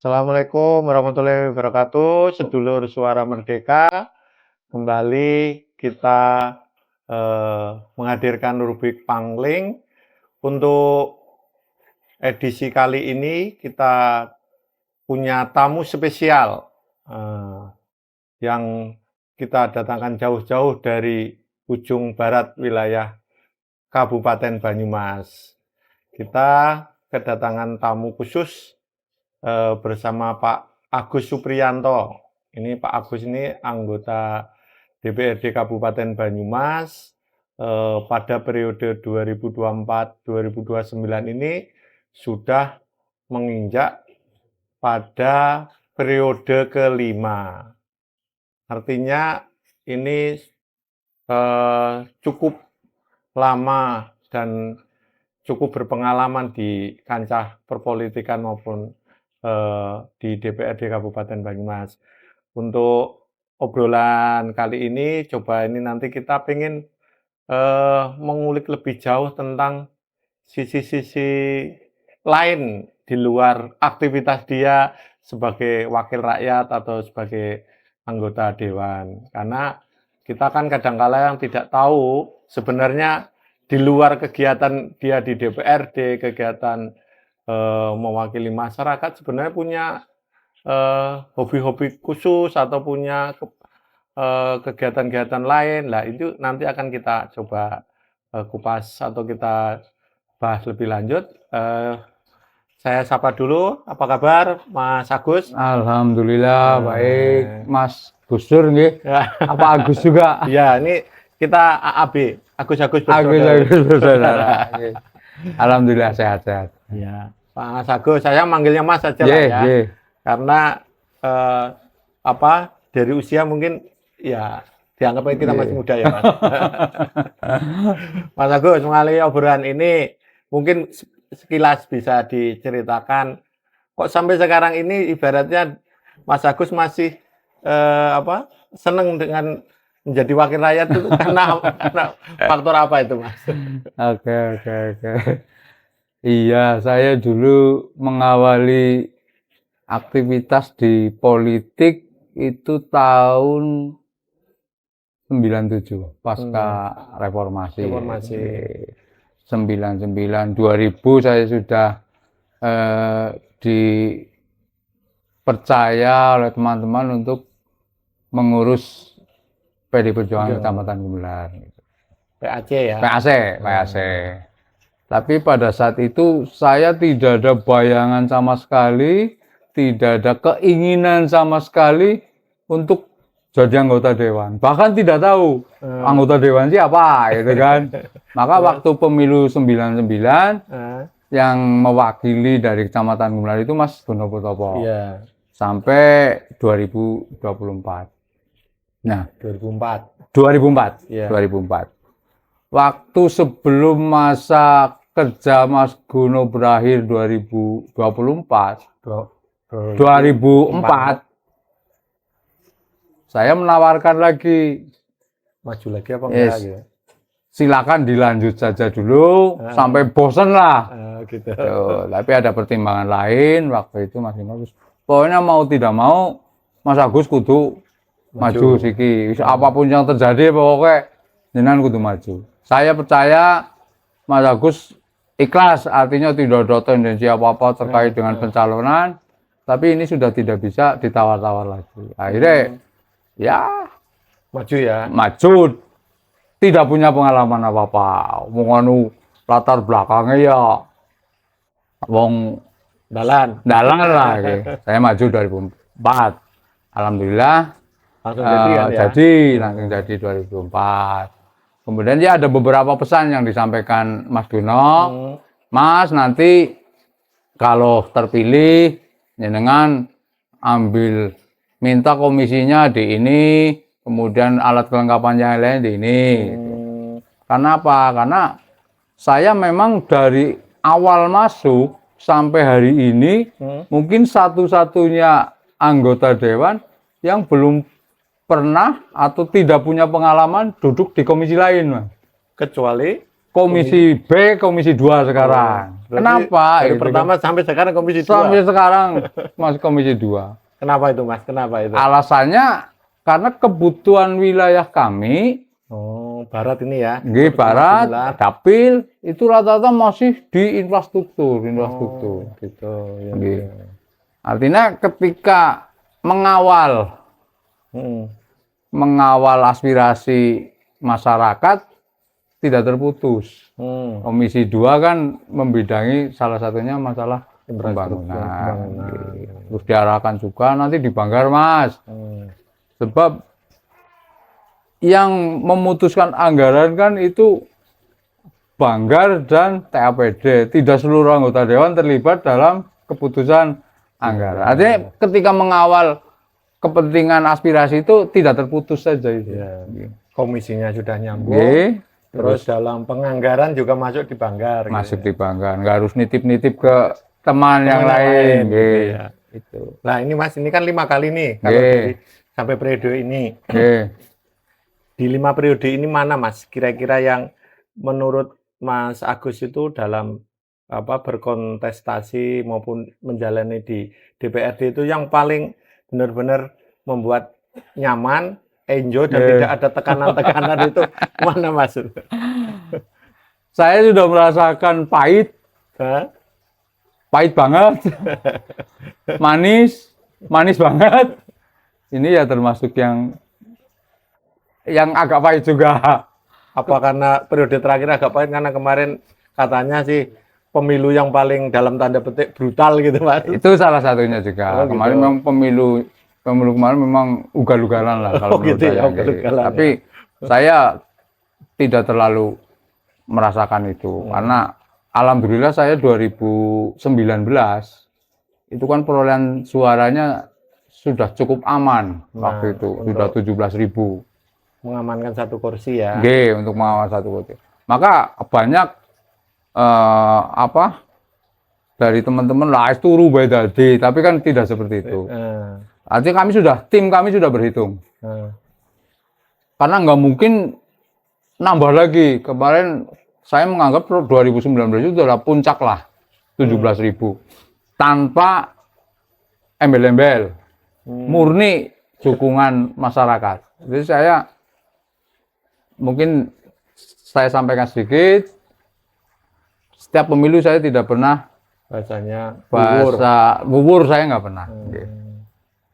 Assalamualaikum warahmatullahi wabarakatuh, sedulur Suara Merdeka. Kembali kita menghadirkan rubrik Pangling. Untuk edisi kali ini kita punya tamu spesial yang kita datangkan jauh-jauh dari ujung barat wilayah Kabupaten Banyumas. Kita kedatangan tamu khusus bersama Pak Agus Supriyanto. Ini Pak Agus ini anggota DPRD Kabupaten Banyumas pada periode 2024-2029 ini sudah menginjak pada periode kelima. Artinya ini cukup lama dan cukup berpengalaman di kancah perpolitikan maupun di DPRD Kabupaten Banyumas. Untuk obrolan kali ini, coba ini nanti kita pengen mengulik lebih jauh tentang sisi-sisi lain di luar aktivitas dia sebagai wakil rakyat atau sebagai anggota dewan. Karena kita kan kadang-kala yang tidak tahu sebenarnya di luar kegiatan dia di DPRD, kegiatan mewakili masyarakat sebenarnya punya hobi-hobi khusus atau punya kegiatan-kegiatan lain. Lah itu nanti akan kita coba kupas atau kita bahas lebih lanjut. Saya sapa dulu, apa kabar Mas Agus? Alhamdulillah baik, Mas Gus Dur nggih. Apa Agus juga? Ya, ini kita AAB, Agus-Agus bersaudara. Alhamdulillah sehat-sehat. Ya, Pak Agus, saya manggilnya Mas saja lah ya. Karena dari usia mungkin ya dianggap kita masih muda ya Mas. Mas Agus, mengalami obrolan ini mungkin sekilas bisa diceritakan kok sampai sekarang ini ibaratnya Mas Agus masih seneng dengan menjadi wakil rakyat itu karena faktor apa itu Mas? Oke. Iya, saya dulu mengawali aktivitas di politik itu tahun 97 pasca reformasi. 99 2000 saya sudah dipercaya oleh teman-teman untuk mengurus PD Perjuangan Kecamatan Gumelar. PAC ya? PAC. Tapi pada saat itu saya tidak ada bayangan sama sekali, tidak ada keinginan sama sekali untuk jadi anggota dewan. Bahkan tidak tahu anggota dewan siapa, gitu kan. Maka waktu pemilu 99 yang mewakili dari Kecamatan Gumelar itu Mas Dono Purtopo. Iya. Sampai 2024. Nah, 2004. Iya. 2004. Waktu sebelum masa kerja Mas Guno berakhir 2024, saya menawarkan lagi. Maju lagi apa enggak gitu? Silakan dilanjut saja dulu sampai bosen lah. Gitu. Tapi ada pertimbangan lain waktu itu Mas Guno. Pokoknya mau tidak mau Mas Agus kudu maju siki. Apapun yang terjadi pokoknya jenengan kudu maju. Saya percaya Mas Agus ikhlas, artinya tidak ada tendensi apa-apa terkait dengan pencalonan, tapi ini sudah tidak bisa ditawar-tawar lagi. Akhirnya ya maju, tidak punya pengalaman apa-apa. Menganu latar belakangnya ya wong dalan lah. Saya maju 2004. Alhamdulillah langsung jadi 2004. Kemudian ya ada beberapa pesan yang disampaikan Mas Guno. Mas, nanti kalau terpilih jenengan ambil minta komisinya di ini, kemudian alat kelengkapan yang lain di ini. Karena apa? Karena saya memang dari awal masuk sampai hari ini mungkin satu-satunya anggota dewan yang belum pernah atau tidak punya pengalaman duduk di komisi lain, Mas. Kecuali Komisi B, Komisi 2 sekarang. Berarti Kenapa? dari Gitu pertama kan. sampai sekarang Komisi 2. Sampai sekarang masih Komisi 2. Kenapa itu, Mas? Kenapa itu? Alasannya karena kebutuhan wilayah kami, Oh, barat ini ya. nggih Timur. barat, dapil itu rata-rata masih di infrastruktur, Gitu. Ya, Nggih. ya. Artinya ketika mengawal Hmm. aspirasi masyarakat tidak terputus. Komisi 2 kan membidangi salah satunya masalah pembangunan. Terus diarahkan juga nanti di Banggar, Mas. Sebab yang memutuskan anggaran kan itu Banggar dan TAPD. Tidak seluruh anggota dewan terlibat dalam keputusan anggaran. Artinya ketika mengawal kepentingan aspirasi itu tidak terputus saja itu. Ya. Komisinya sudah nyambung. Nggih. Terus dalam penganggaran juga masuk di Banggar. Masuk gitu. di Banggar, nggak harus nitip-nitip ke teman yang lain. Gitu Nggih. ya. Itu. Nah ini Mas, ini kan 5 kali nih kalau dari sampai periode ini. Nggih. Di 5 periode ini mana Mas kira-kira yang menurut Mas Agus itu dalam berkontestasi maupun menjalani di DPRD itu yang paling benar-benar membuat nyaman, enjoy dan tidak ada tekanan-tekanan itu mana Mas? Saya sudah merasakan pahit, Hah? pahit banget, manis banget. Ini ya termasuk yang agak pahit juga. Apa karena periode terakhir agak pahit karena kemarin katanya sih pemilu yang paling dalam tanda petik brutal gitu Mas? Itu salah satunya juga. Oh, Kemarin gitu. memang pemilu kemarin memang ugal-ugalan lah kalau menurut gitu saya. ya, ugal-ugalan, Tapi saya tidak terlalu merasakan itu karena alhamdulillah saya 2019 itu kan perolehan suaranya sudah cukup aman waktu itu, sudah 17.000. Mengamankan 1 kursi ya. Nggih, untuk mengawal 1 kursi. Maka banyak dari teman-teman lah itu rubah tadi, tapi kan tidak seperti itu. Artinya tim kami sudah berhitung. Karena nggak mungkin nambah lagi. Kemarin saya menganggap 2019 itu adalah puncak lah, 17.000. Tanpa embel-embel, murni dukungan masyarakat. Jadi mungkin saya sampaikan sedikit, setiap pemilu saya tidak pernah bubur saya nggak pernah.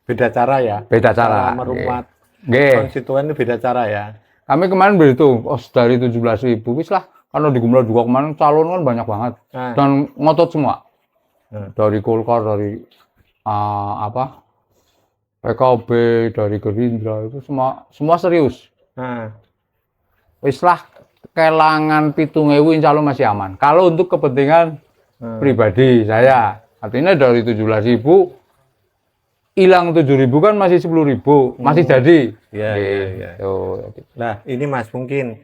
Beda cara ya? Beda cara. Merumat konstituen itu beda cara ya? Kami kemarin berhitung, dari 17.000, wis lah. Karena di Gumel juga kemarin calon kan banyak banget. Dan ngotot semua. Dari Golkar, dari PKB, dari Gerindra, itu semua serius. Wis lah, kelangan 7.000 insya Allah masih aman. Kalau untuk kepentingan pribadi saya, artinya dari 17.000, hilang 7.000 kan masih 10.000, masih jadi. Iya. Nah, ini Mas mungkin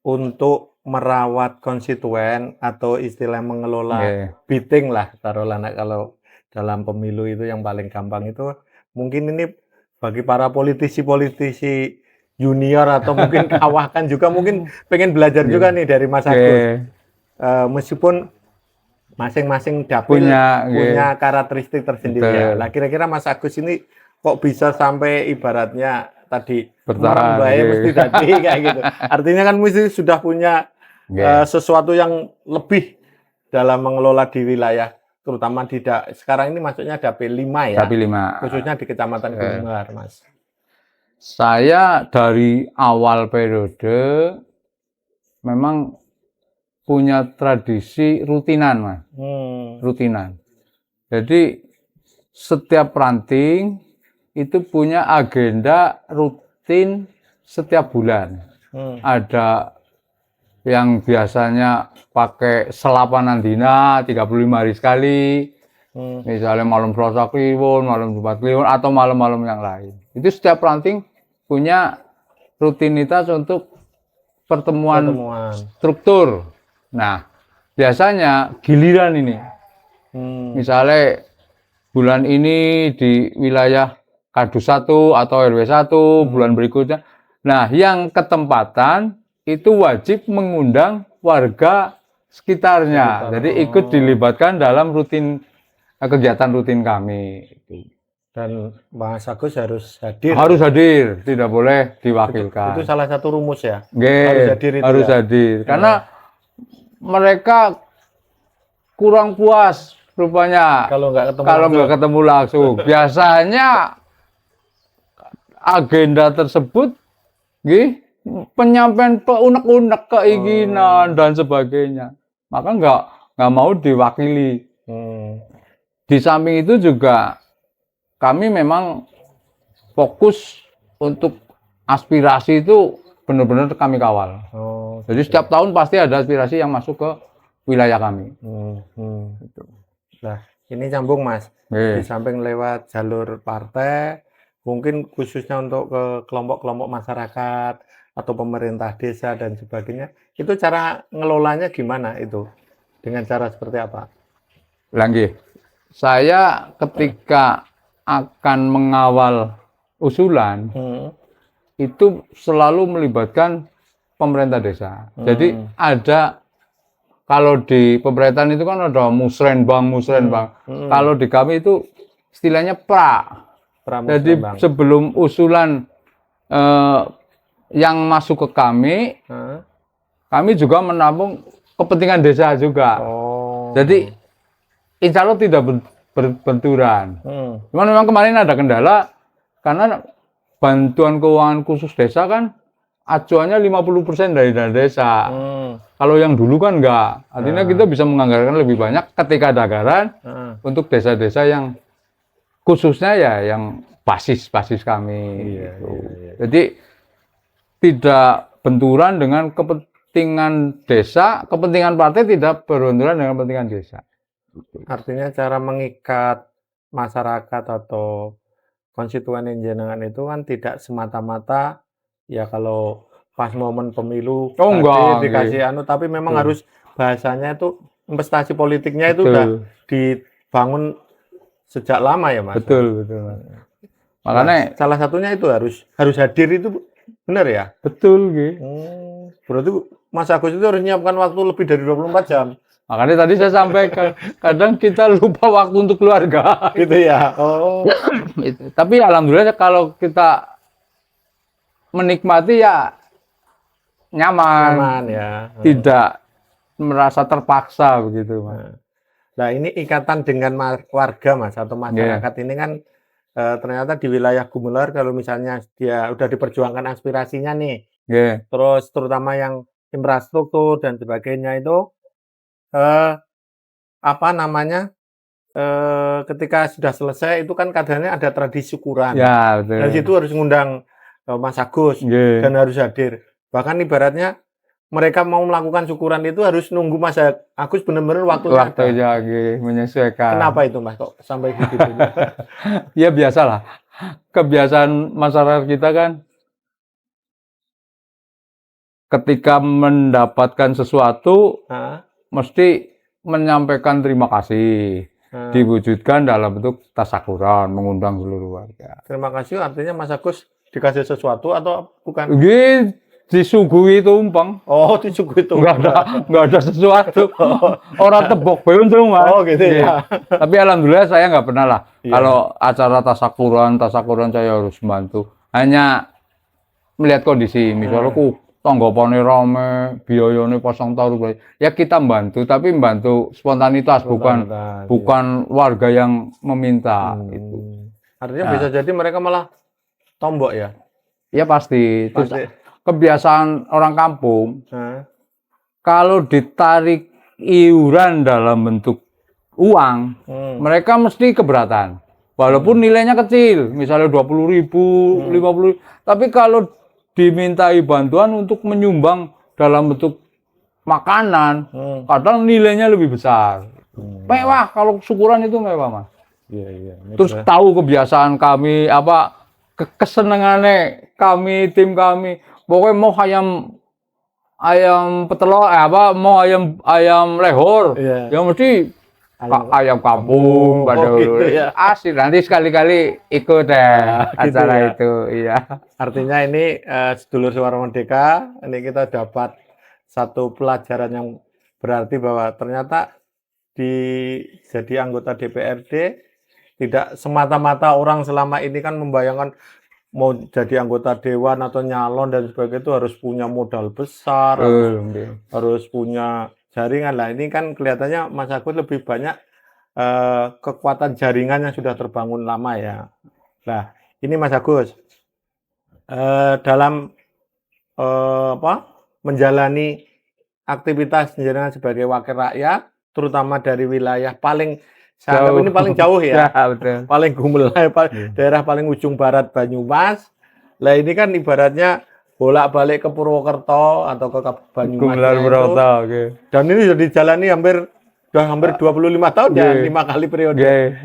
untuk merawat konstituen atau istilah mengelola bidding lah, taruhlah kalau dalam pemilu itu yang paling gampang itu mungkin ini bagi para politisi junior atau mungkin kawakan juga mungkin pengen belajar juga nih dari Mas Agus. Meskipun masing-masing dapil punya karakteristik tersendiri ya. Nah, kira-kira Mas Agus ini kok bisa sampai ibaratnya tadi bertahan mesti tadi kayak gitu. Artinya kan mesti sudah punya sesuatu yang lebih dalam mengelola di wilayah, terutama sekarang ini maksudnya dapil 5 ya. Dapil 5. Khususnya di Kecamatan Gunungar, Mas. Saya dari awal periode memang punya tradisi rutinan, Mas. Rutinan. Jadi setiap ranting itu punya agenda rutin setiap bulan. Ada yang biasanya pakai selapanan dina 35 hari sekali. Misalnya malam Selasa Kliwon, malam Jumat Kliwon, atau malam-malam yang lain. Itu setiap ranting punya rutinitas untuk pertemuan struktur. Nah, biasanya giliran ini. Misalnya bulan ini di wilayah Kadus 1 atau RW 1, bulan berikutnya. Nah, yang ketempatan itu wajib mengundang warga sekitarnya. Jadi ikut dilibatkan dalam kegiatan rutin kami. Dan Mas Agus harus hadir. Harus hadir, tidak boleh diwakilkan. Itu salah satu rumus ya. Harus hadir itu. Harus hadir. Karena mereka kurang puas rupanya kalau nggak ketemu langsung. Biasanya agenda tersebut, penyampaian unek-unek keinginan dan sebagainya. Maka nggak mau diwakili. Di samping itu juga kami memang fokus untuk aspirasi itu benar-benar kami kawal. Jadi setiap tahun pasti ada aspirasi yang masuk ke wilayah kami. Nah, ini nyambung Mas. Di samping lewat jalur partai, mungkin khususnya untuk ke kelompok-kelompok masyarakat atau pemerintah desa dan sebagainya, itu cara ngelolanya gimana itu? Dengan cara seperti apa? Saya ketika akan mengawal usulan, itu selalu melibatkan pemerintah desa. Jadi kalau di pemerintahan itu kan ada musrenbang. Kalau di kami itu istilahnya Jadi sebelum usulan yang masuk ke kami, kami juga menampung kepentingan desa juga. Jadi insya Allah tidak berbenturan. Cuman memang kemarin ada kendala karena bantuan keuangan khusus desa kan acuannya 50% dari dana desa. Kalau yang dulu kan enggak. Artinya kita bisa menganggarkan lebih banyak ketika ada anggaran untuk desa-desa yang khususnya ya yang basis kami. Gitu. Jadi tidak benturan dengan kepentingan desa, kepentingan partai tidak berbenturan dengan kepentingan desa. Artinya cara mengikat masyarakat atau konstituen jenengan itu kan tidak semata-mata ya kalau pas momen pemilu dikasih tapi memang harus bahasanya itu investasi politiknya itu udah dibangun sejak lama ya Mas. Betul. Makanya salah satunya itu harus hadir itu benar ya? Betul berarti Mas Agus itu harus menyiapkan waktu lebih dari 24 jam. Makanya tadi saya sampaikan, kadang kita lupa waktu untuk keluarga. Gitu ya. Tapi alhamdulillah kalau kita menikmati ya nyaman ya. Tidak merasa terpaksa begitu, Mas. Nah, ini ikatan dengan warga Mas atau masyarakat ini kan ternyata di wilayah Gumelar kalau misalnya dia udah diperjuangkan aspirasinya nih. Terus terutama yang infrastruktur dan sebagainya itu ketika sudah selesai itu kan kadang ada tradisi syukuran. Ya, betul. Dan situ harus ngundang Mas Agus dan harus hadir. Bahkan ibaratnya mereka mau melakukan syukuran itu harus nunggu Mas Agus benar-benar waktunya menyesuaikan. Kenapa itu Mas kok sampai gitu? Ya biasalah. Kebiasaan masyarakat kita kan ketika mendapatkan sesuatu mesti menyampaikan terima kasih, diwujudkan dalam bentuk tasyakuran, mengundang seluruh warga. Terima kasih artinya Mas Agus dikasih sesuatu atau bukan? Disuguhi tumpeng. Disuguhi tumpeng. Enggak ada sesuatu. Orang tebok bae untung, Mas. Gitu ya. Tapi alhamdulillah saya nggak pernah lah. Kalau acara tasyakuran saya harus membantu. Hanya melihat kondisi, misalnya tanggapane rame, biayane pasang taruh. Ya kita bantu, tapi bantu spontanitas bukan warga yang meminta itu. Artinya bisa jadi mereka malah tombok ya? Ya pasti. Kebiasaan orang kampung. Kalau ditarik iuran dalam bentuk uang, mereka mesti keberatan. Walaupun nilainya kecil, misalnya 20.000, 50.000. Tapi kalau dimintai bantuan untuk menyumbang dalam bentuk makanan, kadang nilainya lebih besar. Mewah, kalau syukuran itu mewah, Mas. Terus tahu kebiasaan kami, kesenangannya kami, tim kami, pokoknya mau ayam petelur, mau ayam lehor, ya mesti ayam kampung, asli. Nanti sekali-kali ikut acara itu, iya. Artinya ini sedulur Suara Merdeka, ini kita dapat satu pelajaran yang berarti bahwa ternyata jadi anggota DPRD tidak semata-mata orang selama ini kan membayangkan mau jadi anggota dewan atau nyalon dan sebagainya itu harus punya modal besar, harus punya jaringan. Lah ini kan kelihatannya Mas Agus lebih banyak kekuatan jaringan yang sudah terbangun lama ya. Nah, ini Mas Agus dalam menjalani aktivitas jenengan sebagai wakil rakyat, terutama dari wilayah paling saya anggap ini paling jauh ya, betul. paling Gumelar, daerah paling ujung barat Banyumas. Lah ini kan ibaratnya bolak-balik ke Purwokerto atau ke Banyumas itu. Okay. Dan ini sudah dijalani sudah hampir 25 tahun ya, 5 kali periode.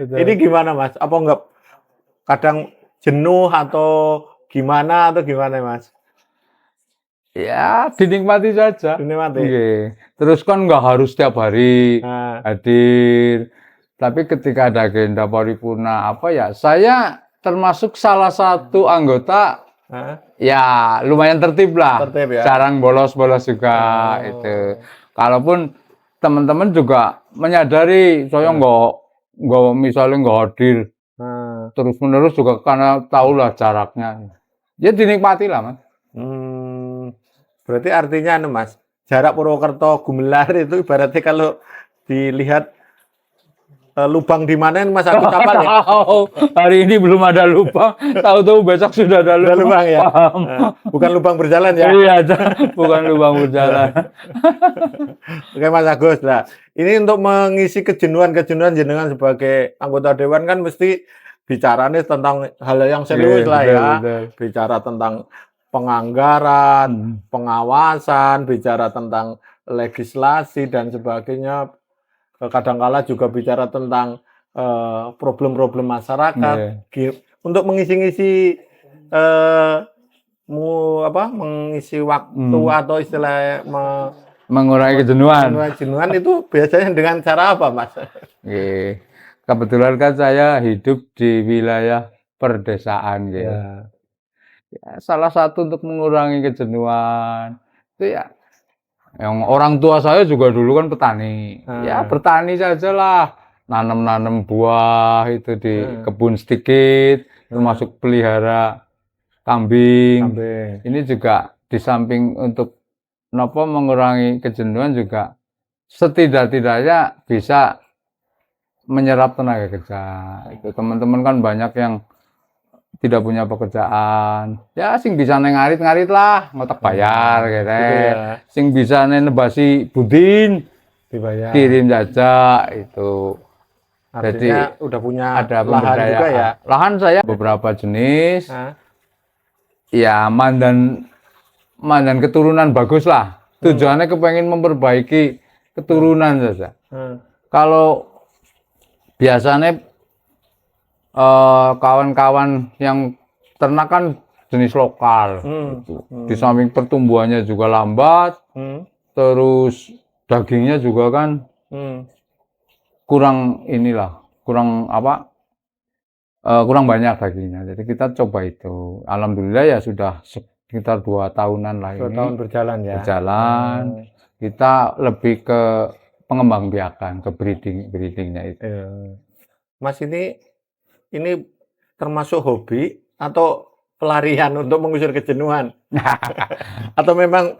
Ini gimana Mas? Apa enggak kadang jenuh atau gimana Mas? Ya, dinikmati saja. Dinikmati. Terus kan nggak harus setiap hari hadir. Tapi ketika ada agenda paripurna saya termasuk salah satu anggota ya lumayan tertib lah. Tertib ya. Jarang bolos-bolos juga itu. Kalaupun teman-teman juga menyadari saya nggak misalnya nggak hadir terus-menerus juga karena tahulah jaraknya. Ya dinikmati lah Mas. Berarti artinya Mas, jarak Purwokerto Gumelar itu ibaratnya kalau dilihat lubang di mana Mas Agus kapal ya? Hari ini belum ada lubang, tahu-tahu besok sudah ada lubang ya. Bukan lubang berjalan ya? Iya, bukan lubang berjalan. Oke Mas Agus, nah ini untuk mengisi kejenuhan jenengan sebagai anggota dewan kan mesti bicaranya tentang hal yang serius lah ya. Bicara tentang penganggaran, pengawasan, bicara tentang legislasi dan sebagainya. Kadang-kala juga bicara tentang problem-problem masyarakat. Untuk mengisi-ngisi mengisi waktu atau istilah mengurangi kejenuhan. Kejenuhan itu biasanya dengan cara apa, Mas? Kebetulan kan saya hidup di wilayah perdesaan ya, salah satu untuk mengurangi kejenuhan itu ya yang orang tua saya juga dulu kan petani. Ya bertani saja lah, nanam buah itu di kebun sedikit, termasuk pelihara kambing. Ini juga di samping untuk mengurangi kejenuhan juga setidak-tidaknya bisa menyerap tenaga kerja. Itu teman-teman kan banyak yang tidak punya pekerjaan. Ya sing bisa ngarit-ngarit lah, ngotak bayar gitu. Sing bisa nebasi budin dibayar. Kirim saja itu. Artinya jadi udah punya ada lahan juga ya. Lahan saya beberapa jenis. Ya mandan keturunan bagus lah. Tujuannya kepengen memperbaiki keturunan saja. Kalau biasanya kawan-kawan yang ternak kan jenis lokal, di samping pertumbuhannya juga lambat, terus dagingnya juga kan kurang banyak dagingnya. Jadi kita coba itu. Alhamdulillah ya sudah sekitar 2 tahunan lah ini. 2 tahun berjalan ya. Kita lebih ke pengembangbiakan, ke breedingnya itu. Mas ini termasuk hobi atau pelarian untuk mengusir kejenuhan? Atau memang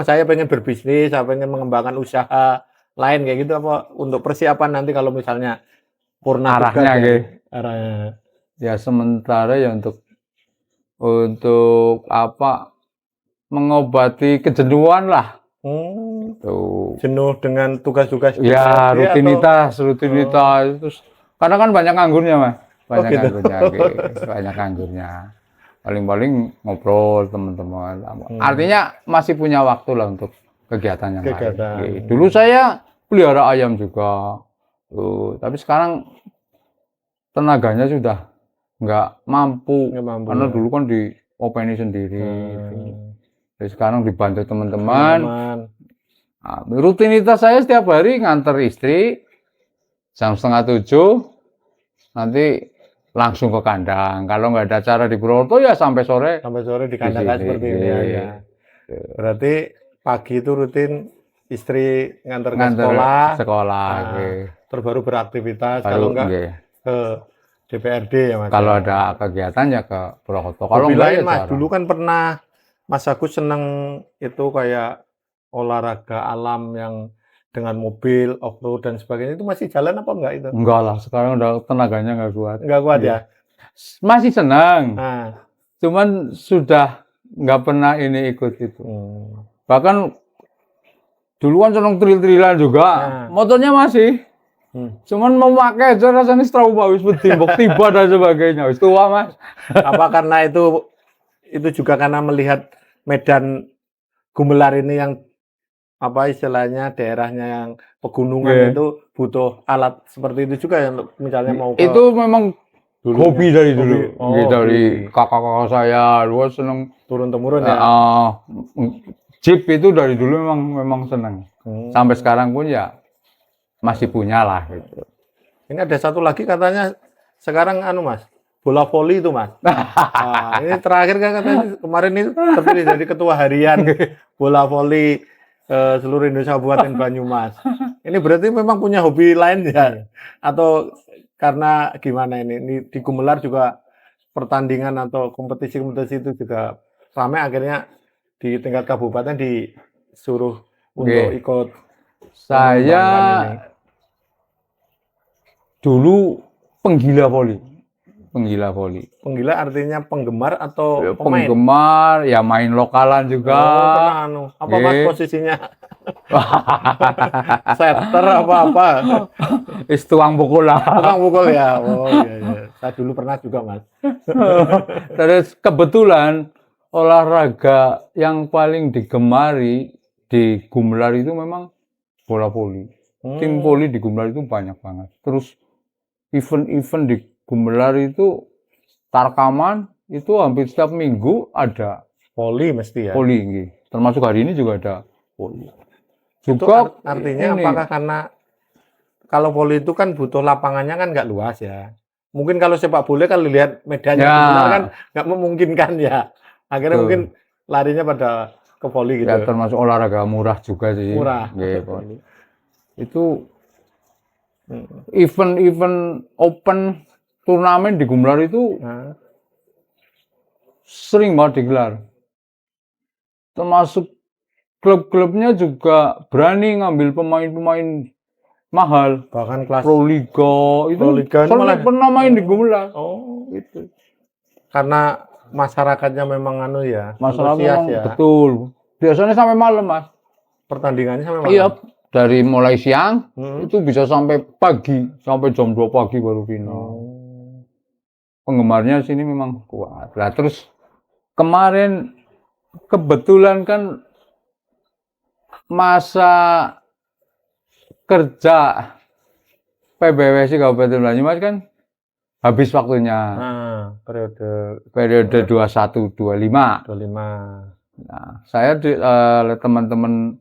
saya pengen berbisnis, saya pengen mengembangkan usaha lain kayak gitu, apa untuk persiapan nanti kalau misalnya purna arahnya tugas, arahnya. Ya sementara ya untuk mengobati kejenuhan lah. Jenuh dengan tugas-tugas ya rutinitas terus karena kan banyak anggurnya Mas, banyak anggurnya. Paling ngobrol teman-teman. Artinya masih punya waktu lah untuk kegiatan yang lain. Dulu saya pelihara ayam juga, tapi sekarang tenaganya sudah nggak mampu karena dulu kan diopeni sendiri. Jadi sekarang dibantu teman-teman. Rutinitas saya setiap hari nganter istri jam 6:30, nanti langsung ke kandang. Kalau nggak ada acara di Purwokerto ya sampai sore di kandang seperti ini ya. Berarti pagi itu rutin istri nganter ke nganter sekolah, sekolah. ah, Nggih. terus baru beraktivitas. Baru Kalau enggak nggih. ke DPRD ya Mas. Kalau ya. ada kegiatan ya ke Purwokerto. Kalau Hobi enggak lain ya Mas, jarang. dulu kan pernah Mas Agus seneng itu kayak olahraga alam yang dengan mobil, off-road dan sebagainya. Itu masih jalan apa enggak itu? Enggak lah, sekarang udah tenaganya nggak kuat. Enggak kuat Nggih. ya? Masih senang, Nah, cuman sudah nggak pernah ini ikut itu. Bahkan dulu kan seneng tril-trilan juga, Nah. motornya masih. Cuman memakai aja rasanya trauma, wis wedi, mbok tiba dan sebagainya. Wis tua, Mas. apa karena itu juga karena melihat medan Gumelar ini yang apa istilahnya daerahnya yang pegunungan Nggih. itu butuh alat seperti itu juga ya untuk misalnya mau ke Itu memang dulunya. hobi dari dulu. Hobi. Oh, Nggih, dari hobi. kakak-kakak saya, dulu seneng Turun-temurun ya. Jeep itu dari dulu memang seneng. Sampai sekarang pun ya masih punya lah gitu. Ini ada satu lagi katanya sekarang Mas, bola voli itu Mas. Nah, ini terakhir kan katanya kemarin itu terpilih jadi ketua harian bola voli seluruh Indonesia Kabupaten Banyumas. Ini berarti memang punya hobi lain ya? Atau karena gimana ini di Gumelar juga pertandingan atau kompetisi-kompetisi itu juga ramai akhirnya di tingkat kabupaten disuruh untuk ikut Saya ini. dulu penggila voli. Penggila voli. Penggila artinya penggemar atau Ya, pemain? penggemar, ya main lokalan juga. Oh, pernah apa Mas posisinya? Setter apa-apa? Is tukang pukul lah. Tukang pukul ya. Oh iya iya. Saya dulu pernah juga, Mas. Terus kebetulan olahraga yang paling digemari di Gumelar itu memang bola voli. Tim voli di Gumelar itu banyak banget. Terus event-event di Gumelar itu Tarkaman itu hampir setiap minggu ada Voli mesti ya. voli, gitu. Termasuk hari ini juga ada voli. Itu Juga artinya ini, apakah karena kalau voli itu kan butuh lapangannya kan nggak luas ya. Mungkin kalau sepak bola kan lihat medannya Ya. Gumelar kan nggak memungkinkan ya. Akhirnya Tuh. mungkin larinya pada ke voli gitu. Ya termasuk olahraga murah juga sih. Murah. Nggih, voli. Itu event-event open turnamen di Gumelar itu sering banget digelar. Termasuk klub-klubnya juga berani ngambil pemain-pemain mahal. Bahkan kelas Proliga itu Proliga ini malah pernah main di Gumelar. oh gitu. Karena masyarakatnya memang ya, Masalah antusias memang ya. betul. Biasanya sampai malam, Mas. Pertandingannya sampai malam. Iya, dari mulai siang Hmm. itu bisa sampai pagi, sampai jam 2 pagi baru final. Penggemarnya sini memang kuat. Nah, terus kemarin kebetulan kan masa kerja PBWSI Kabupaten Banyumas kan habis waktunya. Nah, Periode 21-25. 25. Nah, saya teman-teman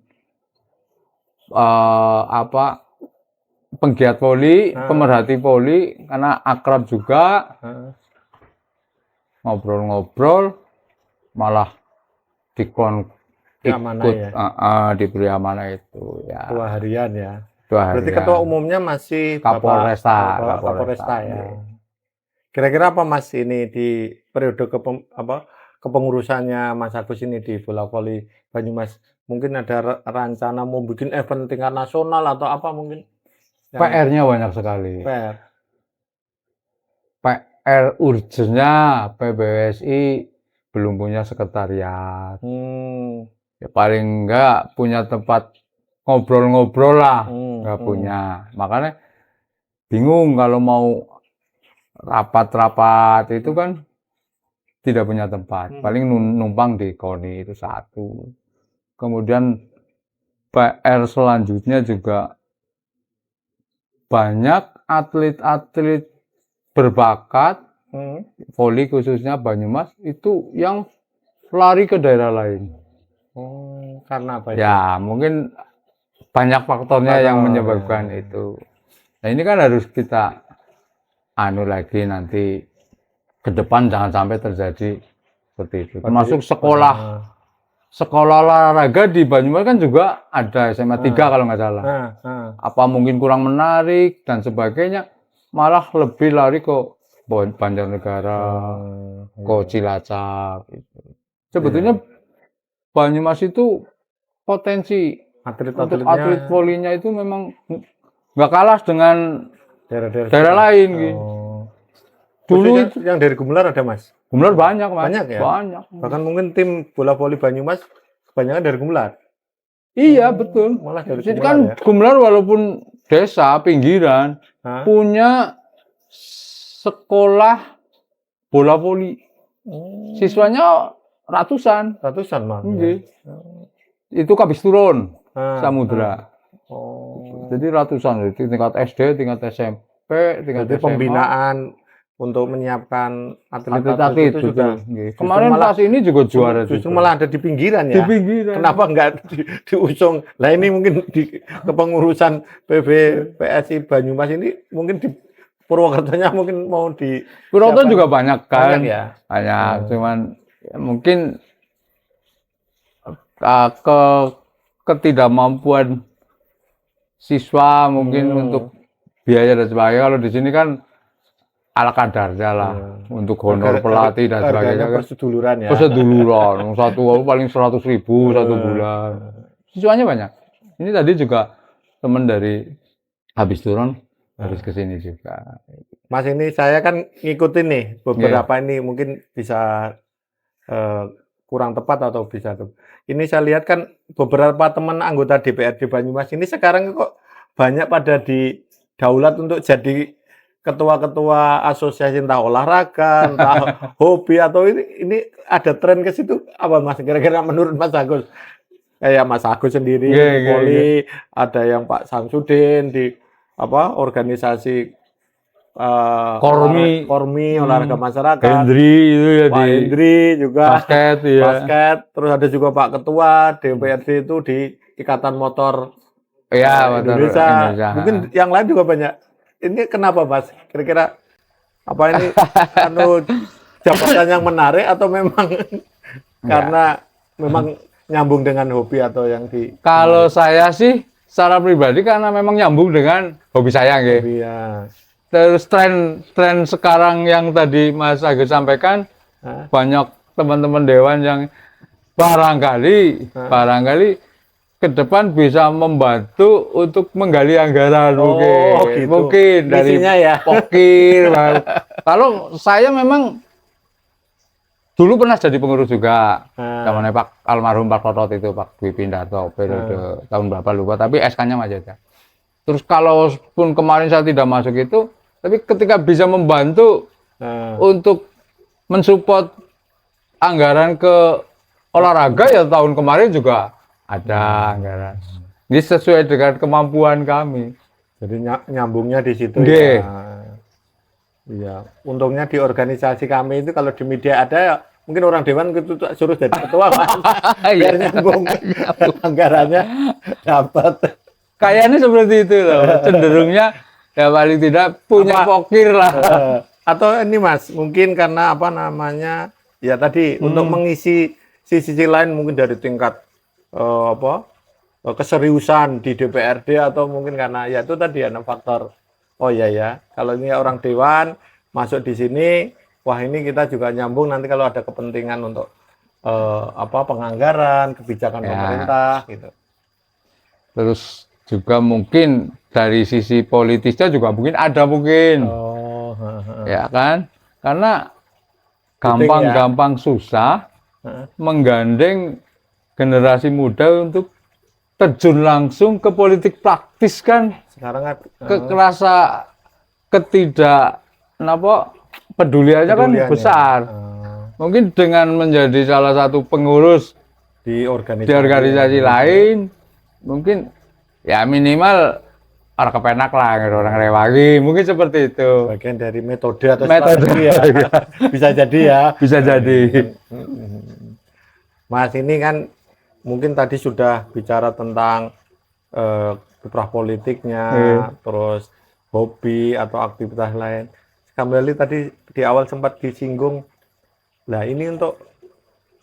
penggiat voli, pemerhati voli, karena akrab juga, ngobrol-ngobrol, malah dikon ikut diberi amanah itu ya. Ketua harian ya. Ketua harian. Berarti ketua umumnya masih Kapolresta, Kapolresta ya. Kira-kira apa Mas ini di periode kepengurusannya Mas Agus ini di bola voli Banyumas? Mungkin ada rencana mau bikin event tingkat nasional atau apa mungkin? PR-nya banyak sekali. PR urgennya PBWSI belum punya sekretariat. Ya paling enggak punya tempat ngobrol-ngobrol lah, enggak punya. Makanya bingung kalau mau rapat-rapat itu kan tidak punya tempat. Paling numpang di KONI itu satu. Kemudian PR selanjutnya juga banyak atlet-atlet berbakat voli khususnya Banyumas itu yang lari ke daerah lain. Karena apa itu? Ya mungkin banyak faktornya yang menyebabkan itu. Nah ini kan harus kita lagi nanti ke depan jangan sampai terjadi seperti itu. Termasuk sekolah sekolah olahraga di Banyumas kan juga ada SMA 3 kalau nggak salah. Apa mungkin kurang menarik dan sebagainya, malah lebih lari ke Banjarnegara, ke Cilacap. Gitu. Sebetulnya Banyumas itu potensi untuk atlet volinya itu memang nggak kalah dengan daerah lain gitu. Dulu yang dari Gumelar ada, Mas? Gumelar banyak, Mas. Banyak ya? Banyak. Bahkan mungkin tim bola voli Banyumas kebanyakan dari Gumelar. Iya, betul. Malah dari Jadi Gumelar kan ya? Gumelar walaupun desa pinggiran punya sekolah bola voli. Siswanya ratusan. Ratusan malah. Itu habis turun Samudra. Jadi ratusan, jadi tingkat SD, tingkat SMP, tingkat SMA. Pembinaan untuk menyiapkan atlet-atlet itu sudah. Kemarin pas ini juga juara justru malah ada di pinggiran ya. Di pinggiran. Kenapa enggak diusung? Lah ini mungkin di kepengurusan PBPSI Banyumas ini mungkin di Purwokertonya mungkin mau di Purwokerto juga banyak kan. Banyak ya. Banyak, cuman ya mungkin ketidakmampuan siswa mungkin untuk biaya dan sebagainya. Kalau di sini kan ala kadarnya lah untuk honor pelatih dan sebagainya. Perseduluran ya. Perseduluran, satu paling 100.000 satu bulan. Siswanya banyak. Ini tadi juga teman dari habis turun harus ke sini juga. Mas, ini saya kan ngikutin nih beberapa ini mungkin bisa kurang tepat atau bisa. Ini saya lihat kan beberapa teman anggota DPRD Banyumas ini sekarang kok banyak pada didaulat untuk jadi ketua-ketua asosiasi entah olahraga, entah hobi atau ini ada tren ke situ apa, Mas? Kira-kira menurut Mas Agus? Kayak Mas Agus sendiri voli, ada yang Pak Samsudin di organisasi Kormi olahraga masyarakat. Hendri itu ya, Pak Hendri juga basket, terus ada juga Pak Ketua DPRD itu di Ikatan Motor Indonesia. Mungkin yang lain juga banyak. Ini kenapa, Mas? Kira-kira apa ini jabatan yang menarik atau memang karena memang nyambung dengan hobi atau yang di? Kalau saya sih secara pribadi karena memang nyambung dengan hobi saya, gitu. Iya. Terus tren sekarang yang tadi Mas Agus sampaikan, banyak teman-teman dewan yang barangkali ke depan bisa membantu untuk menggali anggaran mungkin dari pokir. Kalau saya memang dulu pernah jadi pengurus juga, zamannya Pak almarhum Pak Totot itu, Pak Dwi Pindarto, periode tahun berapa lupa, tapi SK-nya masih ada. Terus kalaupun kemarin saya tidak masuk itu, tapi ketika bisa membantu untuk mensupport anggaran ke olahraga ya tahun kemarin juga ada anggaran. Ini sesuai dengan kemampuan kami. Jadi nyambungnya di situ ya. Iya. Untungnya di organisasi kami itu kalau di media ada ya, mungkin orang dewan itu suruh jadi ketua, Mas. Biar nyambung anggarannya dapat. Kayaknya seperti itu loh. Cenderungnya ya paling tidak punya pokir lah. Atau ini, Mas, mungkin karena ya tadi untuk mengisi sisi lain mungkin dari tingkat keseriusan di DPRD atau mungkin karena ya itu tadi ada faktor kalau ini orang dewan masuk di sini, wah ini kita juga nyambung nanti kalau ada kepentingan untuk penganggaran kebijakan pemerintah gitu. Terus juga mungkin dari sisi politisnya juga mungkin ada ya kan, karena gampang susah menggandeng generasi muda untuk terjun langsung ke politik praktis kan. Sekarang kerasa peduliannya kan besar. Mungkin dengan menjadi salah satu pengurus di organisasi lain, mungkin ya minimal orang kepenak lah, orang rewangi, mungkin seperti itu. Bagian dari metode atau strategi ya. Bisa jadi ya. Bisa jadi. Mas, ini kan mungkin tadi sudah bicara tentang kiprah politiknya, terus hobi atau aktivitas lain. Kembali tadi di awal sempat disinggung, nah ini untuk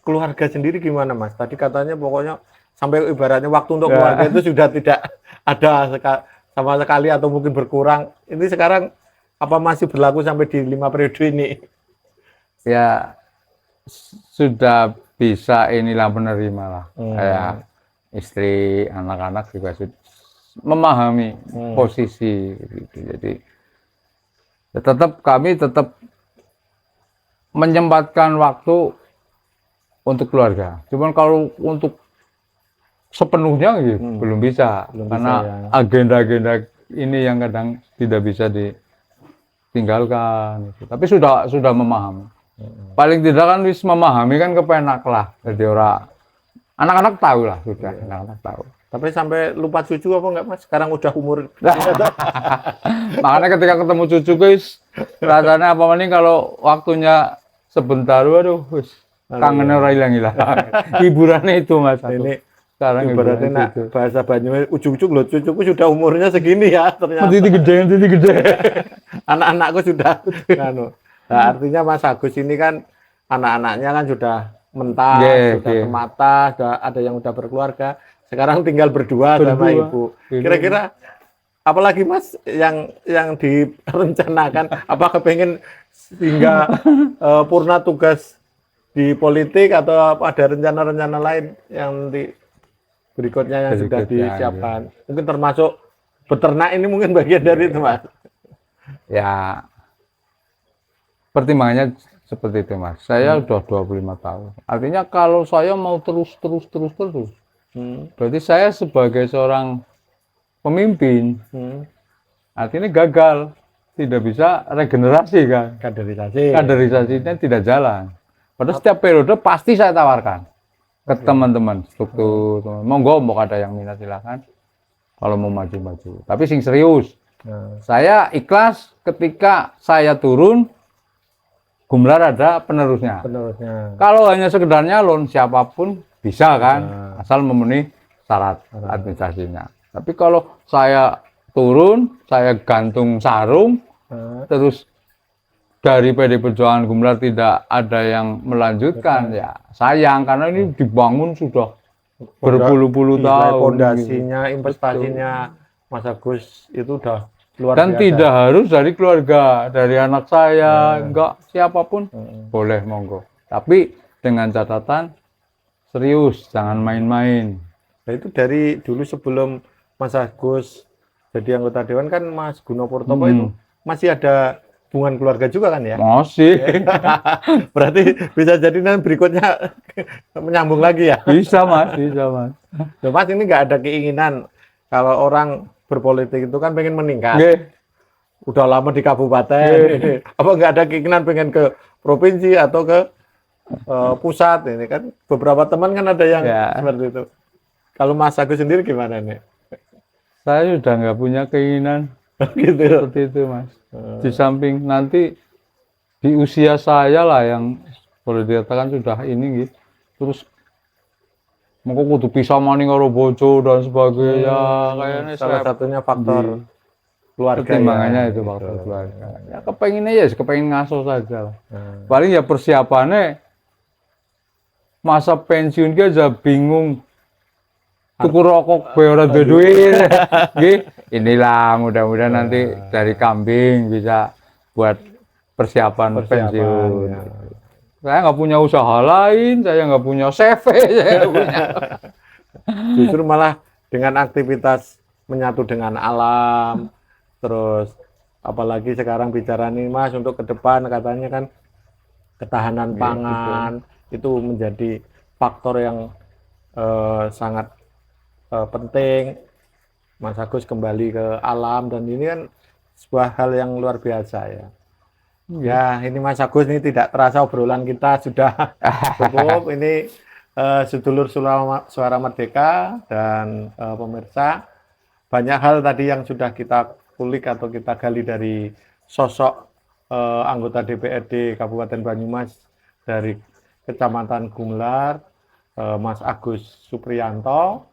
keluarga sendiri gimana Mas? Tadi katanya pokoknya sampai ibaratnya waktu untuk keluarga itu sudah tidak ada sama sekali atau mungkin berkurang. Ini sekarang apa masih berlaku sampai di 5 periode ini? Ya sudah bisa inilah menerima lah. Kayak istri, anak-anak juga sudah memahami posisi gitu. Jadi kami tetap menyempatkan waktu untuk keluarga. Cuman kalau untuk sepenuhnya gitu, belum bisa. Karena ya. agenda-agenda ini yang kadang tidak bisa ditinggalkan. Gitu. Tapi sudah memahami. Paling tidak kan wis memahami kan kepenak lah. Jadi orang anak-anak tahu lah sudah, anak-anak tahu. Tapi sampai lupa cucu apa enggak Mas? Sekarang udah umur. Makanya ketika ketemu cucu guys, rasanya apa nih kalau waktunya sebentar, waduh, kangennya orang hilang-hilang. Hiburannya itu Mas. Ini sekarang ibaratnya nak bahasa Banyumas ujuk-ujuk loh, cucuku sudah umurnya segini ya ternyata. Titik gede. Anak-anakku sudah. Nah, artinya Mas Agus ini kan anak-anaknya kan sudah mentas, sudah semata, sudah ada yang sudah berkeluarga. Sekarang tinggal berdua sama ibu. Kira-kira apalagi Mas yang direncanakan? Apa kepengen hingga purna tugas di politik atau ada rencana-rencana lain yang berikutnya yang sudah disiapkan? Mungkin termasuk beternak ini mungkin bagian dari itu Mas. Ya pertimbangannya seperti itu Mas. Saya udah 25 tahun. Artinya kalau saya mau terus, berarti saya sebagai seorang pemimpin, artinya gagal, tidak bisa regenerasi kan. Kaderisasinya tidak jalan. Padahal setiap periode pasti saya tawarkan ke teman-teman struktur, monggo mau ada yang minat silakan. Kalau mau maju-maju. Tapi sing serius. Saya ikhlas ketika saya turun. Gumlar ada penerusnya. Kalau hanya sekedar nyalon, siapapun bisa kan, asal memenuhi syarat administrasinya. Tapi kalau saya turun, saya gantung sarung, terus dari PD Perjuangan Gumlar tidak ada yang melanjutkan, ya sayang karena ini dibangun sudah berpuluh-puluh tahun. Pondasinya, investasinya Mas Agus itu udah luar dan biasa. Tidak harus dari keluarga, dari anak saya, enggak siapapun boleh monggo. Tapi dengan catatan serius, jangan main-main. Nah itu dari dulu sebelum Mas Agus jadi anggota dewan kan Mas Guno Purtomo itu masih ada hubungan keluarga juga kan ya? Masih. Berarti bisa jadi nanti berikutnya menyambung lagi ya? Bisa Mas, bisa Mas. Loh, Mas ini nggak ada keinginan kalau orang berpolitik itu kan pengen meningkat. Udah lama di kabupaten. Apa nggak ada keinginan pengen ke provinsi atau ke pusat? Ini kan beberapa teman kan ada yang seperti itu. Kalau Mas Agus sendiri gimana nih? Saya sudah nggak punya keinginan gitu. Seperti itu Mas. Di samping nanti di usia saya lah yang boleh dikatakan sudah ini gitu. Terus mengko kudu pisah maning karo bojo dan sebagainya. Kayaknya salah satunya faktor keluarga. Pertimbangannya itu faktor keluarga. Ya kepenginnya ya kepengen ngaso saja lah. Paling ya persiapannya masa pensiun ki aja bingung. Tuku rokok be ora duwe duit. Nggih, inilah mudah-mudahan nanti dari kambing bisa buat persiapan pensiun. Ya. Saya nggak punya usaha lain, saya nggak punya CV, saya punya. Justru malah dengan aktivitas menyatu dengan alam, terus apalagi sekarang bicara nih Mas untuk ke depan katanya kan ketahanan pangan itu menjadi faktor yang sangat penting. Mas Agus kembali ke alam dan ini kan sebuah hal yang luar biasa ya. Ya, ini Mas Agus ini tidak terasa obrolan kita sudah cukup. Ini sedulur Suara Merdeka dan pemirsa, banyak hal tadi yang sudah kita kulik atau kita gali dari sosok anggota DPRD Kabupaten Banyumas dari Kecamatan Gumlar, Mas Agus Supriyanto.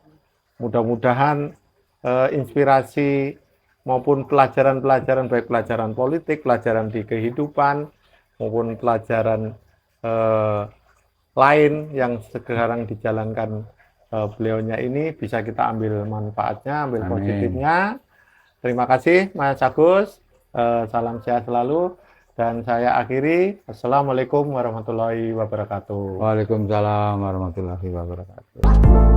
Mudah-mudahan inspirasi maupun pelajaran-pelajaran baik pelajaran politik, pelajaran di kehidupan maupun pelajaran lain yang sekarang dijalankan beliaunya ini bisa kita ambil manfaatnya, ambil Amin. positifnya. Terima kasih Mas Agus. Salam sehat selalu. Dan saya akhiri. Assalamualaikum warahmatullahi wabarakatuh. Waalaikumsalam warahmatullahi wabarakatuh.